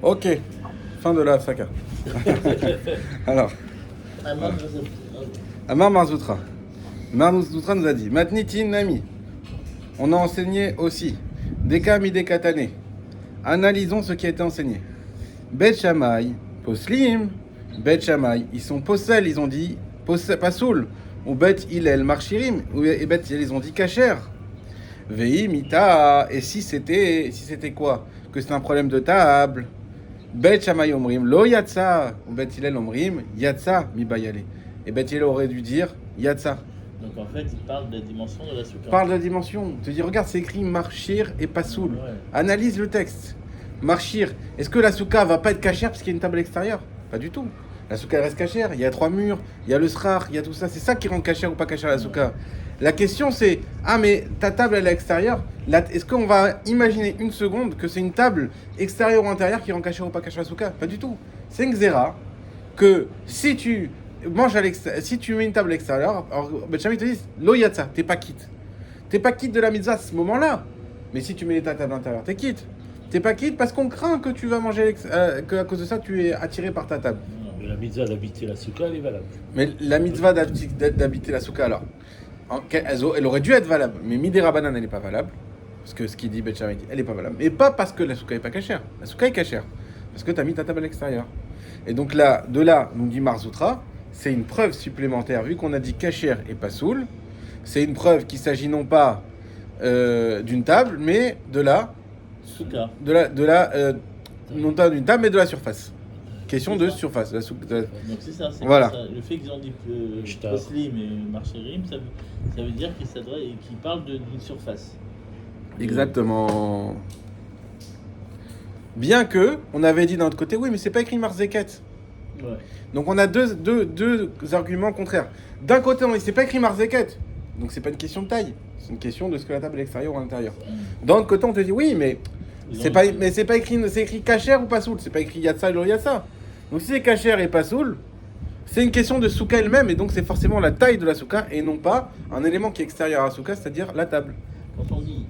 Ok, fin de la Hafsaka. Alors, Amar Marzoutra. Marzoutra nous a dit Matnitin Nami. On a enseigné aussi. Deka Midekatane. Analysons ce qui a été enseigné. Bet Shammai, Poslim. Bet Shammai, ils sont possèles, ils ont dit Pasoul. Ou Bet Hillel Marchirim. Et Bet Hillel, ils ont dit Kacher. Vei Mita. Et si c'était quoi? Que c'est un problème de table. Bet Shammai Omrim, Lo Yatsa. Ou Bet Hillel Omrim, Yatsa mi Bayale. Et Bet Hillel aurait dû dire Yatsa. Donc en fait, il parle de la dimension de la souka. Parle de la dimension. Tu dis, regarde, c'est écrit Marchir et Pasoul. Ouais. Analyse le texte. Marchir. Est-ce que la souka va pas être cachère parce qu'il y a une table extérieure? Pas du tout. La souka reste cachère. Il y a 3 murs, il y a le srar, il y a tout ça. C'est ça qui rend cachère ou pas cachère la souka. La question c'est, ah mais ta table elle est extérieure. Est-ce qu'on va imaginer une seconde que c'est une table extérieure ou intérieure qui rend cachère ou pas cachère la souka? Pas du tout. C'est une xéra que si tu manges si tu mets une table extérieure, alors Bet Shammai te dit lo yatsa, t'es pas quitte. T'es pas quitte de la mitzvah à ce moment-là. Mais si tu mets ta table intérieure, t'es quitte. T'es pas quitte parce qu'on craint que tu vas manger, que à cause de ça tu es attiré par ta table. Non, mais la mitzvah d'habiter la souka, elle est valable. Mais la mitzvah d'habiter la souka, alors, elle aurait dû être valable. Mais Midera Banane, elle n'est pas valable. Parce que ce qu'il dit Bet Shammai, elle n'est pas valable. Mais pas parce que la souka n'est pas cachère. La souka est cachère. Parce que tu as mis ta table à l'extérieur. Et donc là, de là, nous dit Marzoutra, c'est une preuve supplémentaire. Vu qu'on a dit cachère et pas soul, c'est une preuve qu'il s'agit non pas d'une table, mais de la Souka. non pas d'une table, mais de la surface. Question de surface. Donc c'est ça, c'est Voilà. ça. Le fait qu'ils ont dit Poslim et Marchérim, ça veut dire qu'ils parlent d'une surface. Exactement. Bien que, on avait dit d'un autre côté, oui, mais c'est pas écrit Marzeket. Ouais. Donc on a deux arguments contraires. D'un côté, on dit c'est pas écrit Marzeket. Donc c'est pas une question de taille. C'est une question de ce que la table est extérieure ou à l'intérieur. D'un autre côté, on te dit oui, mais c'est pas écrit, c'est écrit cachère ou pas soul. C'est pas écrit yatsa ou yatsa. Donc si c'est cachère et pas soul, c'est une question de souka elle-même, et donc c'est forcément la taille de la souka et non pas un élément qui est extérieur à la souka, c'est-à-dire la table. Quand on dit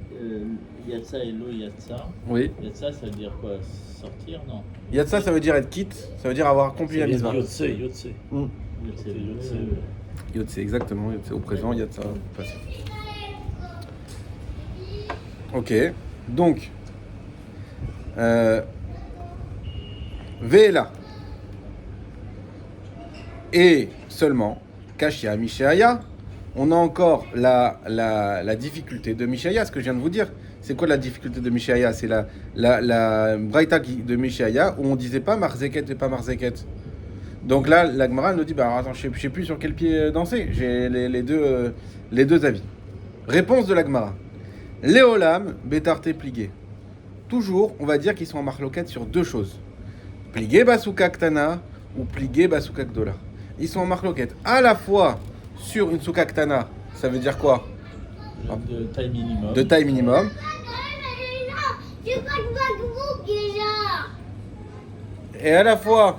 Yatsa et Lo Yatsa, Oui. Yatsa ça veut dire quoi? Sortir? Non. Yatsa, ça veut dire être quitte, ça veut dire avoir accompli la mitzvah. Yotse. Yotse. Yotse, exactement, Yotse au présent, Yatsa au passé. Ok, donc, Ve'ela. Et seulement, Kashia Mishéaya, on a encore la difficulté de Mishéaya, ce que je viens de vous dire. C'est quoi la difficulté de Mishéaya? C'est la Braïta de Mishéaya où on disait pas Marzeket et pas Marzeket. Donc là, la Gemara nous dit, bah attends, je sais plus sur quel pied danser. J'ai les deux avis. Réponse de la Gemara. Léolam, Betarte pligué. Toujours, on va dire qu'ils sont en marloquette sur deux choses. Pligué Basuka Ktana ou pligué Basuka Gdola. Ils sont en marloquette à la fois sur une Souka Ktana, ça veut dire quoi? De taille minimum. De taille minimum. Et à la fois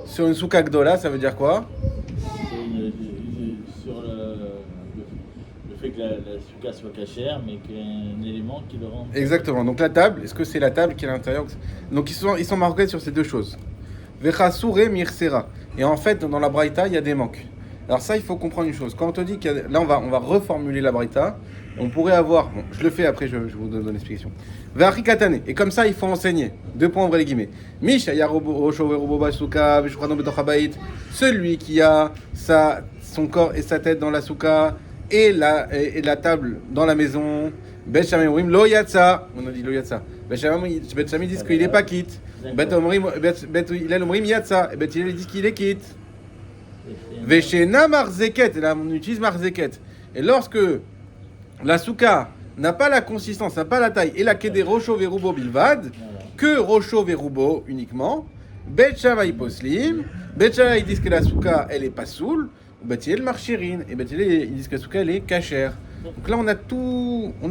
sur une Souka Gdola, ça veut dire quoi? Sur le fait que la souka soit cachère, mais qu'il y a un élément qui le rend. Exactement. Donc la table, est-ce que c'est la table qui est à l'intérieur? Donc ils sont marqués sur ces deux choses. Vechasure mirsera. Et en fait, dans la Braïta, il y a des manques. Alors ça, il faut comprendre une chose. Quand on te dit là, on va reformuler la Braïta. On pourrait avoir, bon, je le fais après, je vous donne l'explication. Ve'achikatane. Et comme ça, il faut enseigner. Deux points, ouvrez les guillemets. Celui qui a son corps et sa tête dans la souka et la table dans la maison. Bet Shammai Omrim lo yatsa. On a dit lo yatsa. Bet Shammai disent qu'il n'est pas quitte. Bet Hillel Omrim yatsa. Et Bet Hillel disent qu'il est quitte. Veshena marzeket. Et là, on utilise marzeket. Et lorsque la souka n'a pas la consistance, n'a pas la taille, et la kede rocho verubo bilvad, que rocho verubo uniquement, Bet Shammai poslim. Bet Shammai disent que la souka elle est pas soul. Bet Hillel marchirin. Et Bet Hillel ils disent que la souka elle est cachère. Donc là, on a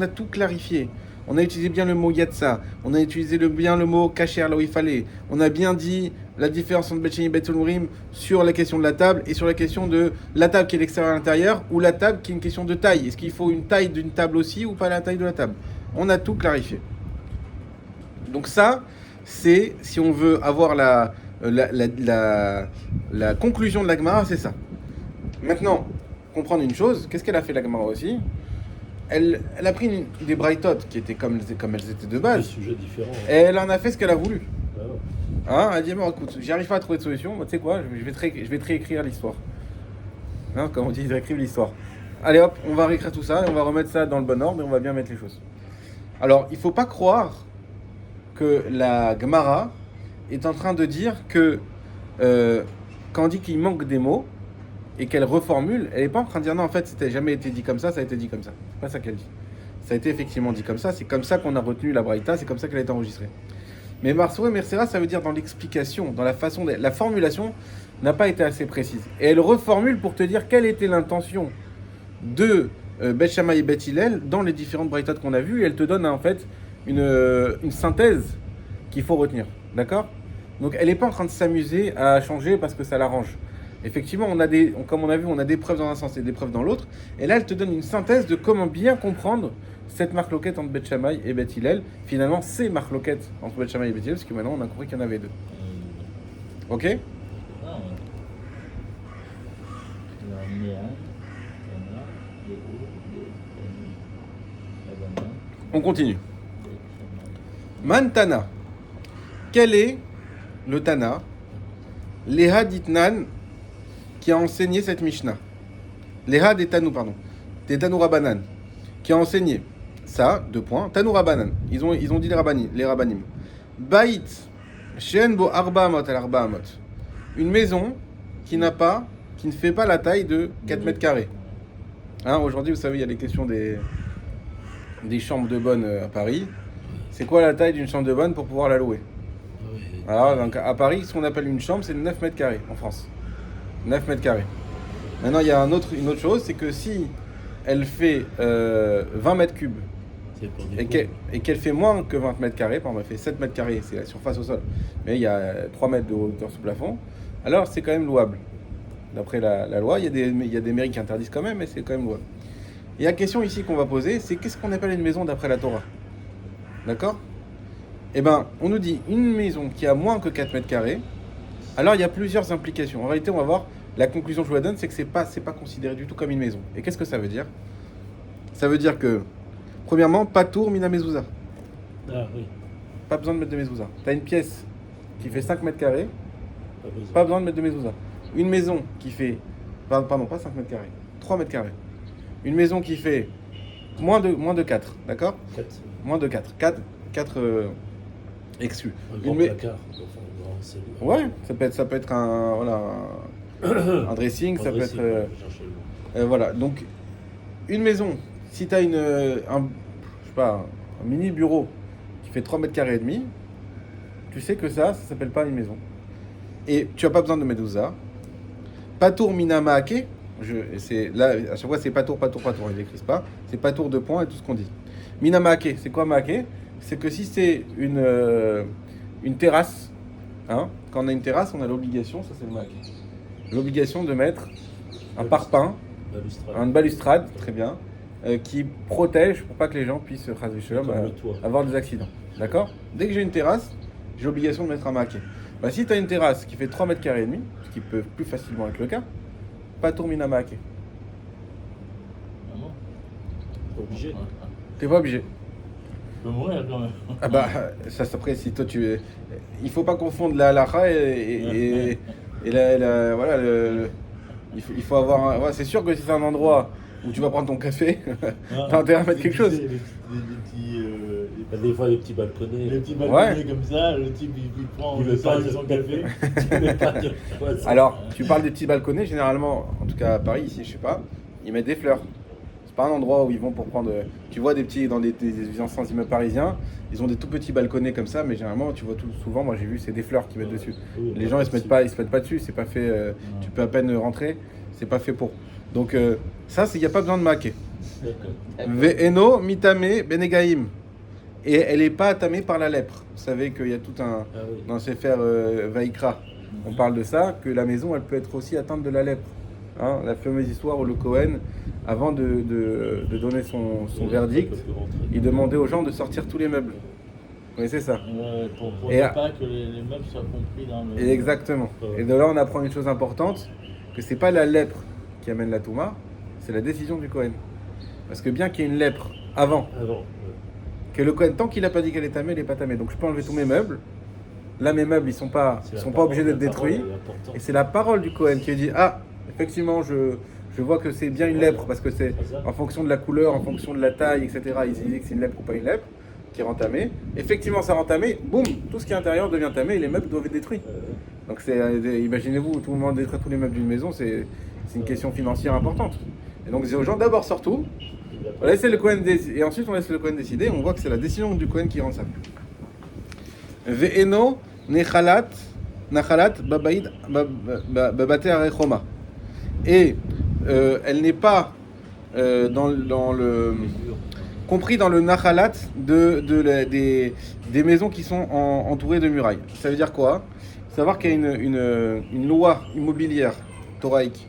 tout clarifié. On a utilisé bien le mot yatsa. On a utilisé bien le mot kasher là où il fallait. On a bien dit la différence entre Bet Shammai et Bet Omrim sur la question de la table et sur la question de la table qui est l'extérieur à l'intérieur ou la table qui est une question de taille. Est-ce qu'il faut une taille d'une table aussi ou pas la taille de la table? On a tout clarifié. Donc ça, c'est, si on veut avoir la conclusion de la Gemara, c'est ça. Maintenant, comprendre une chose, qu'est-ce qu'elle a fait la Gemara aussi? Elle a pris des braïtot qui étaient comme elles étaient de Des base, sujets différents. et elle en a fait ce qu'elle a voulu. Ah ouais. Hein, elle dit, bon, écoute, j'arrive pas à trouver de solution, tu sais quoi, je vais te réécrire l'histoire. Hein, comme on dit, ils réécrivent l'histoire. Allez hop, on va réécrire tout ça, et on va remettre ça dans le bon ordre, et on va bien mettre les choses. Alors, il faut pas croire que la Gemara est en train de dire que quand on dit qu'il manque des mots, et qu'elle reformule, elle n'est pas en train de dire non, en fait, c'était jamais été dit comme ça a été dit comme ça. C'est pas ça qu'elle dit. Ça a été effectivement dit comme ça, c'est comme ça qu'on a retenu la Braïta, c'est comme ça qu'elle a été enregistrée. Mais Marsour et Mercera, ça veut dire dans l'explication, dans la façon, la formulation n'a pas été assez précise. Et elle reformule pour te dire quelle était l'intention de Beth Shammai et Beth Hillel dans les différentes Braïtas qu'on a vues, et elle te donne en fait une synthèse qu'il faut retenir. D'accord ? Donc elle n'est pas en train de s'amuser à changer parce que ça l'arrange. Effectivement, comme on a vu, on a des preuves dans un sens et des preuves dans l'autre. Et là, elle te donne une synthèse de comment bien comprendre cette marloquette entre Beth Shammai et Beth Hillel. Finalement, c'est marloquette entre Beth Shammai et Beth Hillel, parce que maintenant, on a compris qu'il y en avait deux. Ok ? On continue. Mantana. Quel est le Tana, Leha Ditnan, qui a enseigné cette Mishnah? Leha des Tanou, pardon. Des Tanou Rabanan. Qui a enseigné ça, 2 points. Tanou Rabanan. Ils ont dit les Rabbanim. Bait, Shen Bo Arba Amot al Arba Amot. Une maison qui ne fait pas la taille de 4 mètres carrés. Hein, aujourd'hui, vous savez, il y a les questions des chambres de bonne à Paris. C'est quoi la taille d'une chambre de bonne pour pouvoir la louer? Alors, donc, à Paris, ce qu'on appelle une chambre, c'est 9 mètres carrés en France. 9 mètres carrés. Maintenant, il y a une autre chose, c'est que si elle fait 20 mètres cubes et qu'elle fait moins que 20 mètres carrés, par exemple, elle fait 7 mètres carrés, c'est la surface au sol, mais il y a 3 mètres de hauteur sous plafond, alors c'est quand même louable. D'après la loi, il y a des mairies qui interdisent quand même, mais c'est quand même louable. Et la question ici qu'on va poser, c'est qu'est-ce qu'on appelle une maison d'après la Torah? D'accord? Eh bien, on nous dit une maison qui a moins que 4 mètres carrés, alors il y a plusieurs implications. En réalité, on va voir, la conclusion que je vous la donne, c'est que c'est pas considéré du tout comme une maison. Et qu'est-ce que ça veut dire? Ça veut dire que, premièrement, patour mina mezouza. Ah oui. Pas besoin de mettre de mezouza. Tu as une pièce qui fait 5 mètres carrés, pas besoin de mettre de mezouza. Une maison qui fait, pardon, pas 5 mètres carrés, 3 mètres carrés. Une maison qui fait moins de 4, d'accord? 4. Moins de 4. 4 exclus. Un grand placard. Ouais, ça peut être un dressing, ça peut être... voilà, donc une maison, si tu as un mini bureau qui fait 3 mètres carrés et demi, tu sais que ça s'appelle pas une maison. Et tu n'as pas besoin de mezouza. Patour mina maake, là, à chaque fois c'est patour, ils n'écrivent pas, c'est patour de points et tout ce qu'on dit. Mina maake, c'est quoi maake? C'est que si c'est une terrasse, hein, quand on a une terrasse, on a l'obligation, ça c'est le maake, l'obligation de mettre un parpaing, une balustrade, très bien, qui protège pour pas que les gens puissent avoir des accidents. D'accord? Dès que j'ai une terrasse, j'ai l'obligation de mettre un maquet. Bah, si tu as une terrasse qui fait 3 mètres carrés et demi, ce qui peut plus facilement être le cas, pas tourmina maquet. Obligé. T'es pas obligé. Je peux mourir quand même. Ah bah, ça après, si toi tu... Il faut pas confondre la halakha et voilà, il faut avoir... Ouais, c'est sûr que si c'est un endroit où tu vas prendre ton café, t'as intérêt à mettre quelque chose. Des fois, les petits balconnets. Les petits balconnets comme ça, le type il prend le temps de son café. Alors, tu parles des petits balconnets, généralement, en tout cas à Paris, ici, je sais pas, ils mettent des fleurs. C'est pas un endroit où ils vont pour prendre... Tu vois dans des anciens immeubles parisiens, ils ont des tout petits balconnets comme ça, mais généralement, tu vois souvent, moi j'ai vu, c'est des fleurs qu'ils mettent dessus. Oui, les gens, ils se mettent pas dessus, c'est pas fait... tu peux à peine rentrer, c'est pas fait pour. Donc, ça, il n'y a pas besoin de maquer. Ve'eno mitame benegaim. Et elle n'est pas attamée par la lèpre. Vous savez qu'il y a tout un... Dans Sefer Vaikra, on parle de ça, que la maison, elle peut être aussi atteinte de la lèpre. Hein, la fameuse histoire où le Cohen, avant de donner son verdict, il demandait aux gens de sortir tous les meubles. Vous connaissez ça? Pour Et ne à- pas que les meubles soient compris dans le. Exactement. Et de là, on apprend une chose importante, que c'est pas la lèpre qui amène la Touma, c'est la décision du Kohen. Parce que bien qu'il y ait une lèpre avant, Avant. que le Kohen, tant qu'il n'a pas dit qu'elle est tamée, elle n'est pas tamée. Donc je peux enlever tous mes meubles. Là, mes meubles, ils sont pas obligés d'être détruits. Et c'est la parole du Kohen qui dit, ah, effectivement, je vois que c'est bien une lèpre, parce que c'est en fonction de la couleur, en fonction de la taille, etc. Il dit que c'est une lèpre ou pas une lèpre, qui rend tamée. Effectivement, ça rend tamée, boum, tout ce qui est intérieur devient tamé et les meubles doivent être détruits. Donc imaginez-vous, tout le monde détruit tous les meubles d'une maison, c'est une question financière importante. Et donc, c'est aux gens d'abord, surtout, on laisse le Kohen et ensuite on laisse le Kohen décider. On voit que c'est la décision du Kohen qui rend ça. Ve'eno nechalat babaïd babate arechoma. Et elle n'est pas dans le compris dans le nachalat des maisons qui sont entourées de murailles. Ça veut dire quoi? Savoir qu'il y a une loi immobilière thoraïque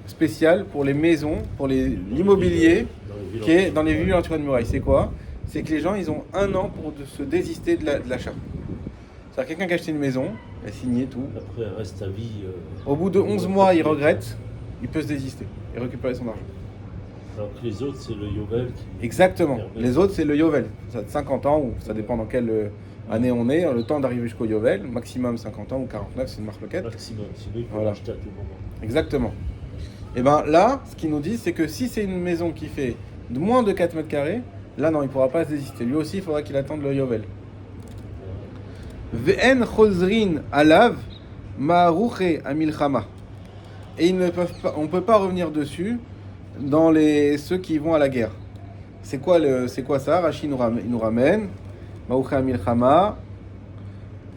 spéciale pour les maisons, pour l'immobilier qui est dans les villes entourées de murailles. C'est quoi? C'est que les gens, ils ont 1 an pour se désister de l'achat. C'est-à-dire quelqu'un qui a acheté une maison, il a signé tout. Après, elle reste à vie. Au bout de 11 mois, il regrette, il peut se désister et récupérer son argent. Alors que les autres, c'est le Yovel qui. Exactement. Les autres, c'est le Yovel. Ça a 50 ans, ou ça dépend dans quelle année on est, le temps d'arriver jusqu'au Yovel, maximum 50 ans ou 49, c'est une marque loquette. Maximum, sinon il peut Voilà. l'acheter à tout moment. Exactement. Et bien là, ce qu'ils nous disent, c'est que si c'est une maison qui fait moins de 4 mètres carrés, là non, il ne pourra pas se désister. Lui aussi, il faudra qu'il attende le Yovel. Ve'en chozrin alav ma'aruche amilchama. Et ils ne peuvent pas, on ne peut pas revenir dessus dans ceux qui vont à la guerre. C'est quoi ça? Rashi nous ramène ma'aruche amilchama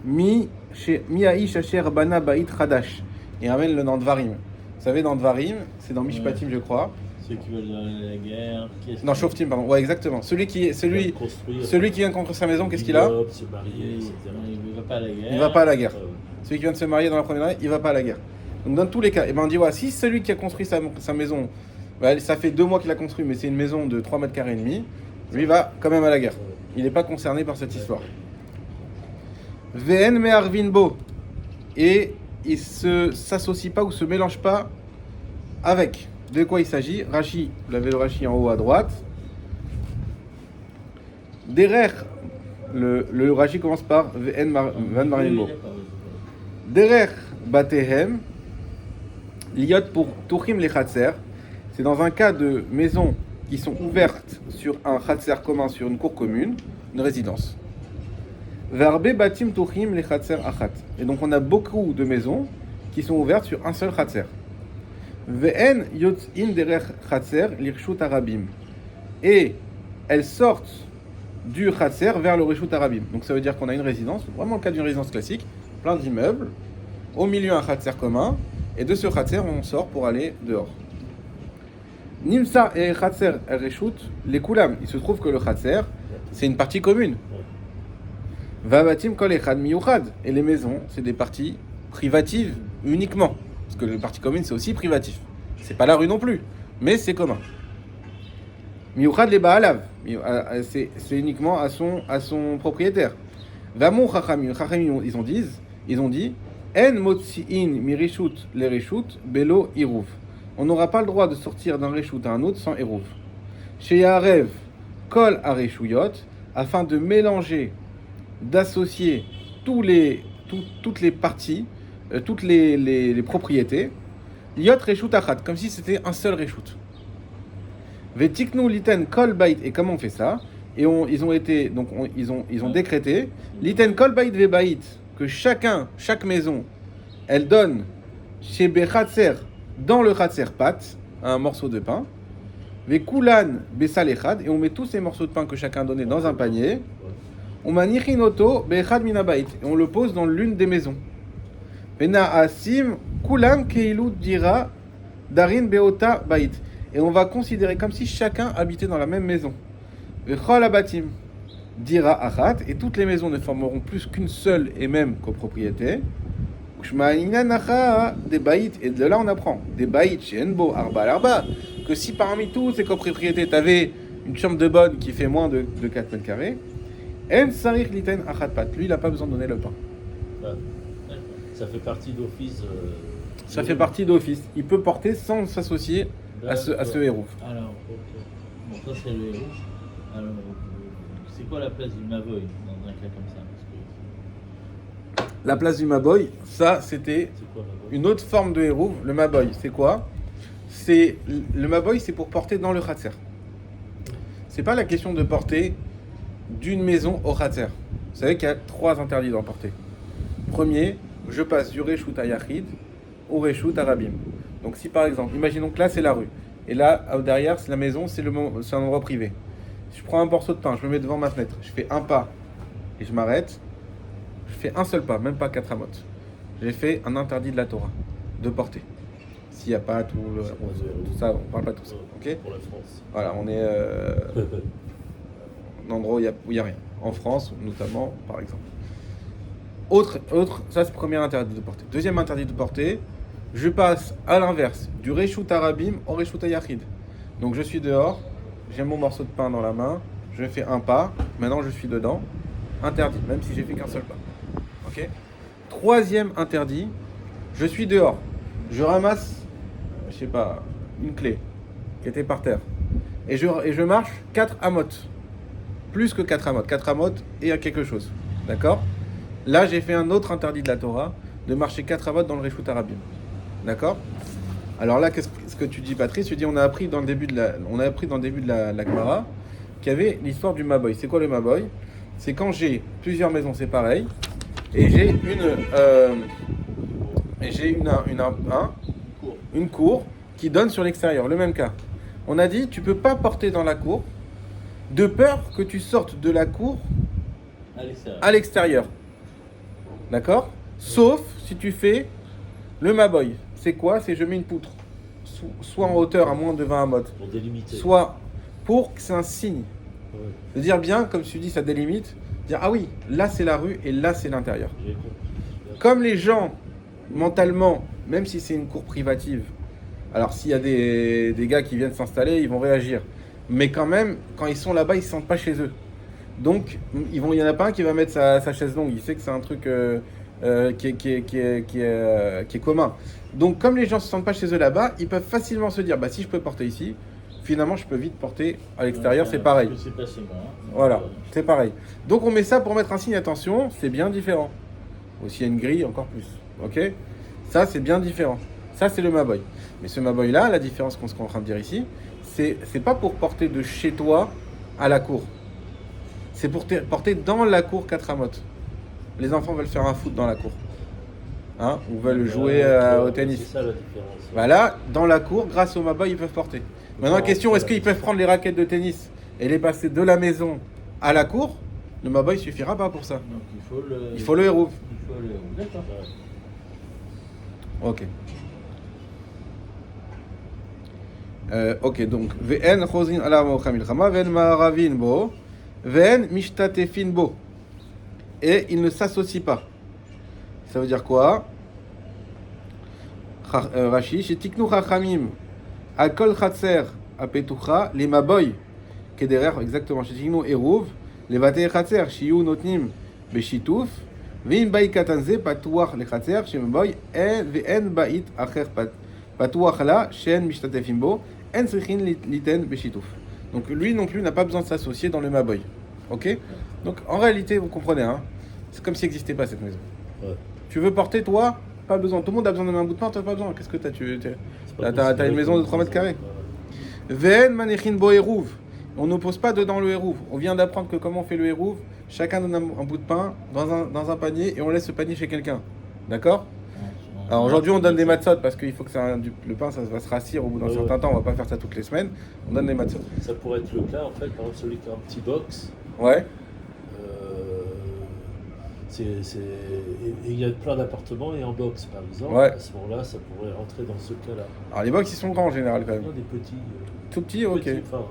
mi ha'ish asher bana ba'it chadash. Il ramène le nom de Dvarim. Vous savez, dans Dvarim, c'est dans Mishpatim, je crois. Ceux qui veulent aller à la guerre. Non, Shoftim, pardon. Ouais, exactement. Celui qui vient de construire sa maison, qu'est-ce qu'il a? Se marier, etc. Il ne va pas à la guerre. Il va pas à la guerre. Celui qui vient de se marier dans la première année, il va pas à la guerre. Donc dans tous les cas, on dit, ouais, si celui qui a construit sa maison, ça fait 2 mois qu'il a construit, mais c'est une maison de 3 mètres carrés et demi, lui va quand même à la guerre. Il n'est pas concerné par cette histoire. Vn me'arvin bo. Et il ne s'associe pas ou se mélange pas avec. De quoi il s'agit? Rashi, vous l'avez le Rashi en haut à droite. Derer, le Rashi commence par Vn van Marimbo. Derer batehem, liot pour Touchim les Khatser. C'est dans un cas de maisons qui sont ouvertes sur un Khatser commun, sur une cour commune, une résidence. Verbe batim Touchim les Khatser achat. Et donc on a beaucoup de maisons qui sont ouvertes sur un seul Khatser. Ve'en yotzin derer Khatser l'irshut arabim. Et elles sortent du Khatser vers le Rishut Arabim. Donc ça veut dire qu'on a une résidence, vraiment le cas d'une résidence classique, plein d'immeubles, au milieu un Khatser commun, et de ce Khatser on sort pour aller dehors. Nimsa et Khatser el Rishut, les Kulam, il se trouve que le Khatser, c'est une partie commune. Vabatim kol echad miyuchad, et les maisons, c'est des parties privatives uniquement. Parce que le partie commune, c'est aussi privatif. C'est pas la rue non plus, mais c'est commun. Miyuchad les Baalav, c'est uniquement à son propriétaire. Vamou Chachamim, ils ont dit, En motzi'in mirishut le rishut belo iruv. On n'aura pas le droit de sortir d'un reshut à un autre sans iruv. Sheyarev kol areshuyot, afin de mélanger, d'associer toutes les parties, toutes les propriétés, liot reshut achat, comme si c'était un seul reshut. Vetiknu liten kol bait, et comment on fait ça? Et ils ont décrété liten kol bait ve bait, que chaque maison, elle donne chez bechatser, dans le chatser pat, un morceau de pain, ve kulan besal echad, et on met tous ces morceaux de pain que chacun donnait dans un panier, on manichinoto bechad minabait, et on le pose dans l'une des maisons. Vena asim kulam keilu dira darin beota bait. Et on va considérer comme si chacun habitait dans la même maison. Vechol abatim dira achat, et toutes les maisons ne formeront plus qu'une seule et même copropriété. Des baït, et de là on apprend des baït chez Enbo arba que si parmi toutes ces copropriétés tu avais une chambre de bonne qui fait moins de 4 mètres carrés, En sarich liten achat pat. Lui, il n'a pas besoin de donner le pain. Ah, d'accord. Ça fait partie d'office. Ça fait partie d'office. Il peut porter sans s'associer à ce héros. Alors, Ok. bon, ça c'est le héros. Alors, c'est quoi la place du Mavoy dans un cas comme ça? Parce que La place du Maboy, ça, c'était C'est quoi la voix? une autre forme de héros. Le Maboy, c'est quoi? Le Maboy, c'est pour porter dans le Khatser. C'est pas la question de porter d'une maison au Khatser. Vous savez qu'il y a 3 interdits d'en porter. Premier, je passe du Reshut à Yachid au Reshut à Rabim. Donc si par exemple, imaginons que là c'est la rue, et là derrière c'est la maison, c'est un endroit privé. Je prends un morceau de pain, je me mets devant ma fenêtre, je fais un pas et je m'arrête, je fais un seul pas, même pas 4 amotes. J'ai fait un interdit de la Torah, de porter. S'il n'y a pas tout ça, on parle pas de tout ça. Ok ? Pour la France. Voilà, on est un endroit où il n'y a rien. En France, notamment, par exemple. Autre, ça c'est le premier interdit de porter. Deuxième interdit de porter, je passe à l'inverse, du Reshut Arabim au Reshut Yachid. Donc je suis dehors, j'ai mon morceau de pain dans la main, je fais un pas, maintenant je suis dedans, interdit, même si j'ai fait qu'un seul pas. Ok ? Troisième interdit, je suis dehors, je ramasse, je sais pas, une clé qui était par terre, et je marche 4 amotes, plus que 4 amotes, 4 amotes et à quelque chose. D'accord ? Là, j'ai fait un autre interdit de la Torah, de marcher 4 amotes dans le Reshut Arabim. D'accord ? Alors là, qu'est-ce que tu dis, Patrice ? Tu dis, on a appris dans le début de la Gemara qu'il y avait l'histoire du Maboy. C'est quoi le Maboy ? C'est quand j'ai plusieurs maisons, c'est pareil, et j'ai une cour qui donne sur l'extérieur, le même cas. On a dit, tu peux pas porter dans la cour, de peur que tu sortes de la cour à l'extérieur. D'accord ? Sauf si tu fais le Maboy. C'est quoi ? C'est je mets une poutre. Soit en hauteur à moins de 20 amotes. Pour délimiter. Soit pour que c'est un signe. Ouais, De dire bien, comme tu dis, ça délimite. Dire, ah oui, là c'est la rue et là c'est l'intérieur. j'ai compris. Comme les gens, mentalement, même si c'est une cour privative, alors s'il y a des gars qui viennent s'installer, ils vont réagir. Mais quand même, quand ils sont là-bas, ils ne se sentent pas chez eux. Donc, il y en a pas un qui va mettre sa chaise longue. Il sait que c'est un truc qui est commun. Donc, comme les gens ne se sentent pas chez eux là-bas, ils peuvent facilement se dire, bah si je peux porter ici, finalement, je peux vite porter à l'extérieur, c'est pareil. C'est pas chez moi. Voilà, c'est pareil. Donc, on met ça pour mettre un signe, attention, c'est bien différent. Ou s'il y a une grille, encore plus. Ok ? Ça, c'est bien différent. Ça, c'est le Maboy. Mais ce Maboy-là, la différence qu'on est en train de dire ici, c'est pas pour porter de chez toi à la cour. C'est pour porter dans la cour 4 amotes. Les enfants veulent faire un foot dans la cour. Hein, ou veulent jouer au tennis. C'est ça la différence. Bah là, dans la cour, grâce au Maboy, ils peuvent porter. Maintenant, la question, est-ce qu'ils peuvent prendre les raquettes de tennis et les passer de la maison à la cour ? Le Maboy suffira pas pour ça. Donc Il faut le hérouv. Il faut le héros. D'accord. Ouais. Ok. Ok, donc ve'en chozin ala mocha milchama ve'en ma'aravin bo ve'en mishtatefin bo. Et il ne s'associe pas. Ça veut dire quoi ? Rashi, shetiknu chachamim al kol chatzer apetucha les maboy kederer exactement shetiknu eruv les vatei chatzer shiyu notnim beshituf ve'in bait katanze patuach le chatzer shemaboy ve'en bait acher patuach la shen mishtatefin bo en tzrichin liten beshituf. Donc lui non plus n'a pas besoin de s'associer dans le maboy. Ok ? Donc en réalité, vous comprenez, hein, c'est comme s'il n'existait pas cette maison. Ouais. Tu veux porter, toi, pas besoin. Tout le monde a besoin de un bout de pain, toi pas besoin. Qu'est-ce que t'as ? T'as une maison de 3 mètres carrés. Ve'en manechin bo eruv. On n'oppose pas dedans le eruv. On vient d'apprendre que comment on fait le eruv. Chacun donne un bout de pain dans un panier et on laisse ce panier chez quelqu'un. D'accord ? Alors aujourd'hui on donne des matzot parce qu'il faut que le pain ça va se rassir au bout d'un certain temps, on va pas faire ça toutes les semaines, on donne des matzot. Ça pourrait être le cas en fait, par exemple celui qui a un petit box. Ouais. Il y a plein d'appartements et en box par exemple. Ouais. À ce moment-là, ça pourrait rentrer dans ce cas-là. Alors les box ils sont grands en général quand même. Non, des petits. Tout petits, ok. Enfin,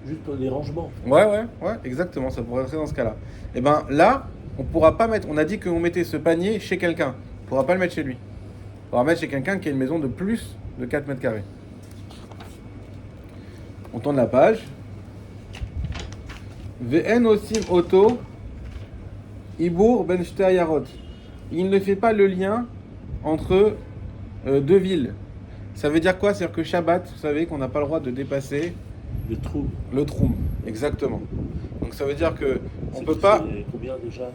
juste pour les rangements. Ouais, exactement, ça pourrait rentrer dans ce cas-là. Et ben là, on pourra pas mettre, on a dit qu'on mettait ce panier chez quelqu'un. On pourra pas le mettre chez lui. On va mettre chez quelqu'un qui a une maison de plus de 4 mètres carrés. On tourne la page. Ve'en osim oto ibur ben shte ayarot. Il ne fait pas le lien entre deux villes. Ça veut dire quoi? C'est-à-dire que Shabbat, vous savez qu'on n'a pas le droit de dépasser Le trou. le troum. Exactement. Donc ça veut dire que on C'est peut pas. Combien déjà?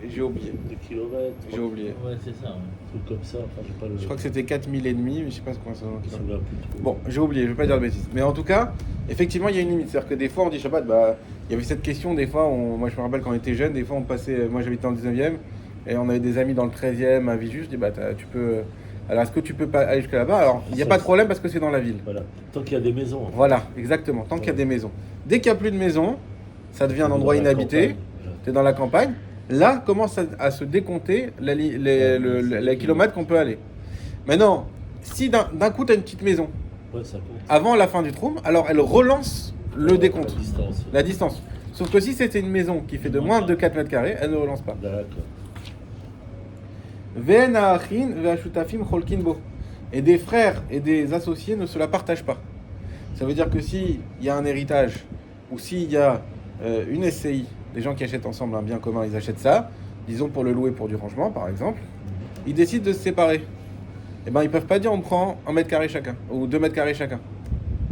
J'ai oublié. 2 kilomètres? J'ai oublié. Ouais, c'est ça. Ouais. Un truc comme ça. Enfin, j'ai pas le. Je crois que c'était 4000 et demi, mais je sais pas combien ça Je me va. souviens plus trop. Bon, j'ai oublié, je vais pas dire de bêtises. Mais en tout cas, effectivement, il y a une limite. C'est-à-dire que des fois, on dit Shabbat, bah, il y avait cette question, des fois, moi je me rappelle quand on était jeune, des fois on passait, moi j'habitais dans le 19e, et on avait des amis dans le 13e à Villejuif, je dis, bah, tu peux. Alors, est-ce que tu peux pas aller jusqu'à là-bas? Alors, il n'y a pas de problème parce que c'est dans la ville. Voilà. Tant qu'il y a des maisons. En fait. Voilà, exactement, tant qu'il y a des maisons. Dès qu'il n'y a plus de maisons, ça devient un Dans endroit la inhabité, campagne, voilà. tu es dans la campagne. Là, commence à se décompter les kilomètres qu'on peut aller. Maintenant, si d'un coup, tu as une petite maison, Ouais, ça compte. avant la fin du troum, alors elle relance le décompte, La distance. la distance. Sauf que si c'était une maison qui fait de moins de 4 mètres carrés, elle ne relance pas. D'accord. Ve'en ha'achin ve'ashutafim cholkin bo. Et des frères et des associés ne se la partagent pas. Ça veut dire que s'il y a un héritage, ou s'il y a une SCI, les gens qui achètent ensemble un bien commun, ils achètent ça, disons pour le louer pour du rangement par exemple, ils décident de se séparer. Eh ben ils peuvent pas dire on prend 1 mètre carré chacun, ou 2 mètres carrés chacun.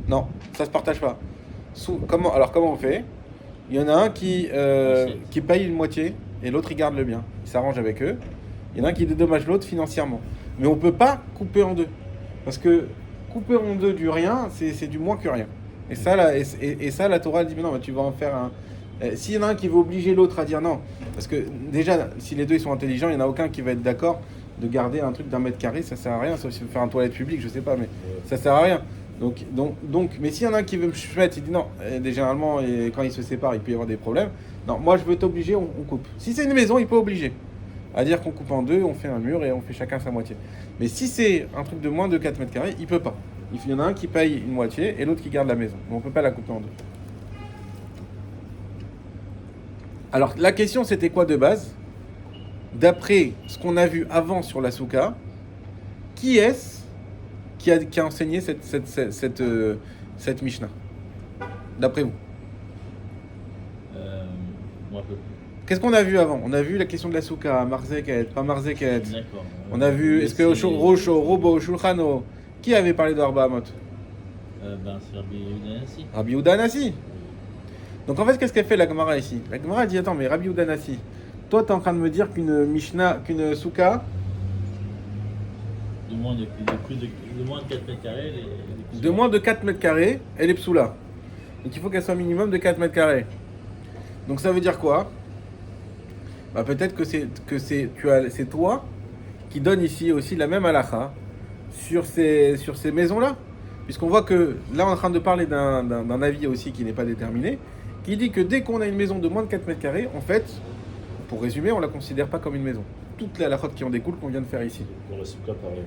Non, ça se partage pas. Comment on fait? Il y en a un qui paye une moitié et l'autre il garde le bien. Il s'arrange avec eux. Il y en a un qui dédommage l'autre financièrement. Mais on peut pas couper en deux. Parce que couper en deux du rien, c'est du moins que rien. Et ça, la Torah dit, mais non, mais tu vas en faire un... S'il y en a un qui veut obliger l'autre à dire non, parce que déjà, si les deux ils sont intelligents, il n'y en a aucun qui va être d'accord de garder un truc d'1 mètre carré, ça sert à rien, sauf si tu veux faire un toilette publique, je sais pas, mais ça sert à rien. Donc, mais s'il y en a un qui veut me mettre, il dit non, généralement, quand ils se séparent, il peut y avoir des problèmes. Non, moi je veux t'obliger, on coupe. Si c'est une maison, il peut obliger à dire qu'on coupe en deux, on fait un mur et on fait chacun sa moitié. Mais si c'est un truc de moins de 4 mètres carrés, il peut pas. Il y en a un qui paye une moitié et l'autre qui garde la maison. Mais on peut pas la couper en deux. Alors la question c'était quoi de base? D'après ce qu'on a vu avant sur la souka, qui est-ce qui a enseigné cette Mishnah? D'après vous? Moi, un peu plus. Qu'est-ce qu'on a vu avant? On a vu la question de la souka, Marzeket, pas Marzeket. D'accord. On a vu, est-ce que Rosho, Robo, Shulchano, qui avait parlé de Arba Amot? Ben, c'est Rabbi Udanassi. Rabbi Udanassi. Donc en fait, qu'est-ce qu'elle fait la Gemara ici? La Gemara dit, attends, mais Rabbi Udanassi, toi t'es en train de me dire qu'une Mishnah, qu'une souka, De moins de 4 mètres carrés. de moins de 4 mètres carrés, elle est psoula. Donc il faut qu'elle soit minimum de 4 mètres carrés. Donc ça veut dire quoi? Bah peut-être que c'est toi qui donne ici aussi la même halakha sur ces maisons-là. Puisqu'on voit que là on est en train de parler d'un avis aussi qui n'est pas déterminé, qui dit que dès qu'on a une maison de moins de 4 mètres carrés, en fait, pour résumer, on ne la considère pas comme une maison. Toutes les halakhot qui en découlent qu'on vient de faire ici. Pour la souka, pareil.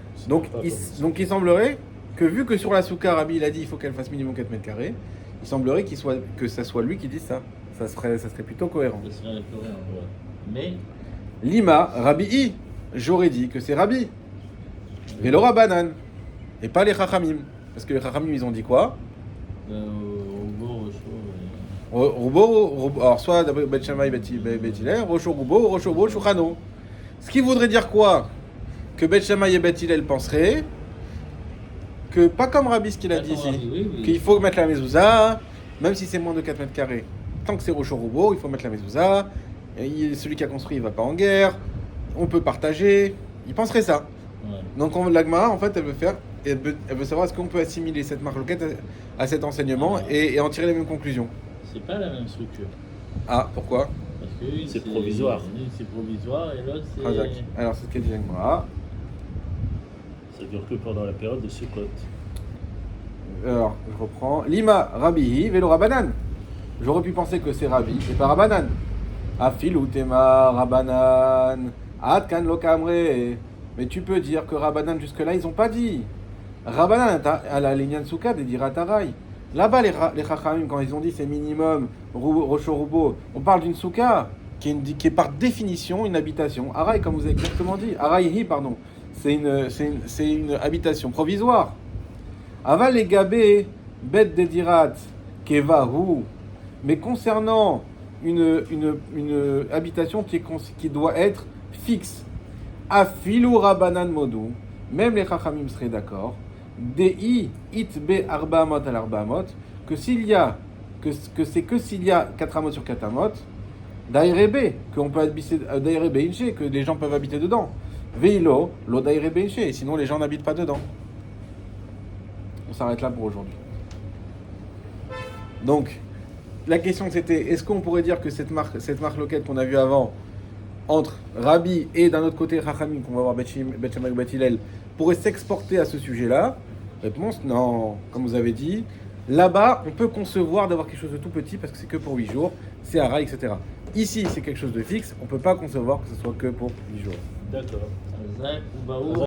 Donc il semblerait que vu que sur la souka, Rabbi il a dit il faut qu'elle fasse minimum 4 mètres carrés, il semblerait que ça soit lui qui dise ça. Ça serait plutôt cohérent. Ça serait cohérent, ouais. Mais Lima, Rabbi I, j'aurais dit que c'est Rabbi. Vélo Rabanan. Et pas les Chachamim. Parce que les Chachamim, ils ont dit quoi? Rubo, alors soit d'après Bet Shammai, Bet Hillel, Rosho Rubo, Rosho Bo, Shulchano. Ce qui voudrait dire quoi? Que Bet Shammai et Bet Hillel penseraient que, pas comme Rabbi ce qu'il a dit ici, oui. qu'il faut mettre la mezouza, même si c'est moins de 4 mètres carrés. Tant que c'est Rosho Rubo, il faut mettre la mezouza. Et celui qui a construit, il va pas en guerre. On peut partager. Il penserait ça. Ouais. Donc l'Agmara, en fait, elle veut savoir est-ce qu'on peut assimiler cette marloquette à cet enseignement et en tirer les mêmes conclusions. C'est pas la même structure. Ah, pourquoi? Parce que une, C'est provisoire. Une, c'est provisoire et l'autre, c'est. Razak. Alors, c'est ce qu'elle dit l'Agmara. Ça dure que pendant la période de Sukkot. Alors, je reprends. Lima, Rabbi, Vélo Rabanan. J'aurais pu penser que c'est Rabbi et pas Rabanan. Afilou Tema, Rabanan. Atkan Lokamre. Mais tu peux dire que Rabanan, jusque-là, ils n'ont pas dit. Rabanan, à la Linyan Souka, des Diratarai. Là-bas, les Chachamim, quand ils ont dit c'est minimum, Rosho Rubo, on parle d'une Souka qui est par définition une habitation. Araï, comme vous avez exactement dit. Araïhi, pardon. C'est une habitation provisoire. Aval les Gabé, Bet de Dirat, Kevahu. Mais concernant une habitation qui doit être fixe. Afilu Rabanan Modou, même les Chachamim seraient d'accord. Dei itbe arba amot al arba amot, que s'il y a c'est que s'il y a 4 amot sur 4 amot, d'airebe, qu'on peut habiter d'airebe inche, que les gens peuvent habiter dedans. Veilo, lo d'airebe inche, sinon les gens n'habitent pas dedans. On s'arrête là pour aujourd'hui. Donc, la question c'était, est-ce qu'on pourrait dire que cette marque loquette qu'on a vue avant, entre Rabbi et d'un autre côté Chachamim, qu'on va voir Bet Shammai ou Bet Hillel, pourrait s'exporter à ce sujet-là? Réponse, non. Comme vous avez dit, là-bas, on peut concevoir d'avoir quelque chose de tout petit parce que c'est que pour 8 jours, c'est Hara, etc. Ici, c'est quelque chose de fixe, on ne peut pas concevoir que ce soit que pour 8 jours. D'accord.